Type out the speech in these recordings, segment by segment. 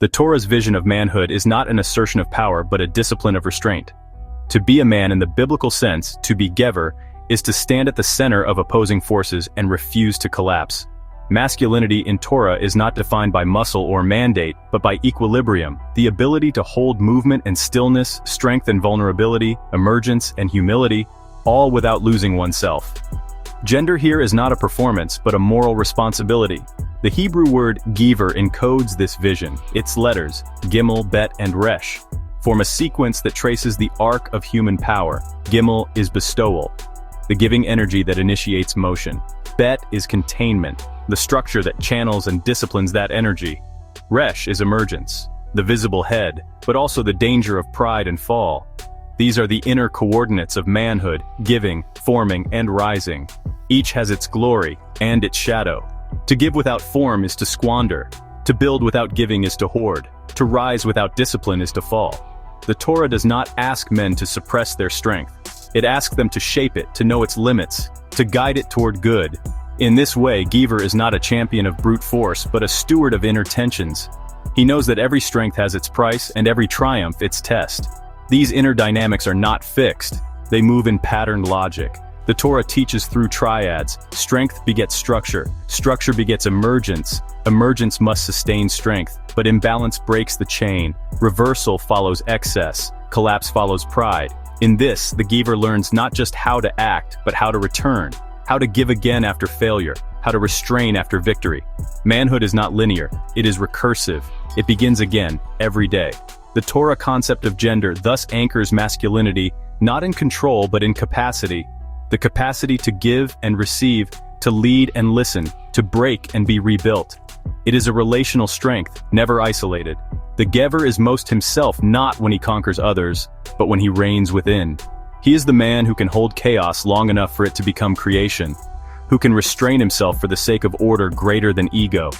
The Torah's vision of manhood is not an assertion of power but a discipline of restraint. To be a man in the biblical sense, to be Gever, is to stand at the center of opposing forces and refuse to collapse. Masculinity in Torah is not defined by muscle or mandate, but by equilibrium, the ability to hold movement and stillness, strength and vulnerability, emergence and humility, all without losing oneself. Gender here is not a performance, but a moral responsibility. The Hebrew word Gever encodes this vision. Its letters, gimel, bet, and resh, form a sequence that traces the arc of human power. Gimel is bestowal, the giving energy that initiates motion. Bet is containment, the structure that channels and disciplines that energy. Resh is emergence, the visible head, but also the danger of pride and fall. These are the inner coordinates of manhood, giving, forming, and rising. Each has its glory and its shadow. To give without form is to squander. To build without giving is to hoard. To rise without discipline is to fall. The Torah does not ask men to suppress their strength. It asks them to shape it, to know its limits, to guide it toward good. In this way, Gever is not a champion of brute force, but a steward of inner tensions. He knows that every strength has its price and every triumph its test. These inner dynamics are not fixed. They move in patterned logic. The Torah teaches through triads. Strength begets structure. Structure begets emergence. Emergence must sustain strength, but imbalance breaks the chain. Reversal follows excess. Collapse follows pride. In this, the Gever learns not just how to act, but how to return. How to give again after failure. How to restrain after victory. Manhood is not linear. It is recursive. It begins again, every day. The Torah concept of gender thus anchors masculinity, not in control but in capacity. The capacity to give and receive, to lead and listen, to break and be rebuilt. It is a relational strength, never isolated. The Gever is most himself not when he conquers others, but when he reigns within. He is the man who can hold chaos long enough for it to become creation, who can restrain himself for the sake of order greater than ego.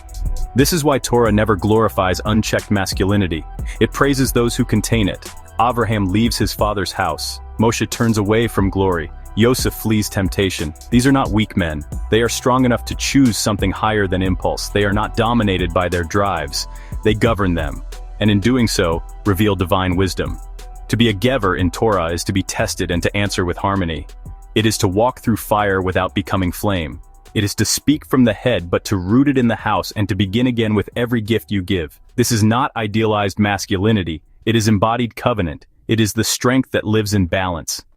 This is why Torah never glorifies unchecked masculinity. It praises those who contain it. Abraham leaves his father's house. Moshe turns away from glory. Yosef flees temptation. These are not weak men. They are strong enough to choose something higher than impulse. They are not dominated by their drives. They govern them, and in doing so, reveal divine wisdom. To be a Gever in Torah is to be tested and to answer with harmony. It is to walk through fire without becoming flame. It is to speak from the head but to root it in the house and to begin again with every gift you give. This is not idealized masculinity. It is embodied covenant. It is the strength that lives in balance.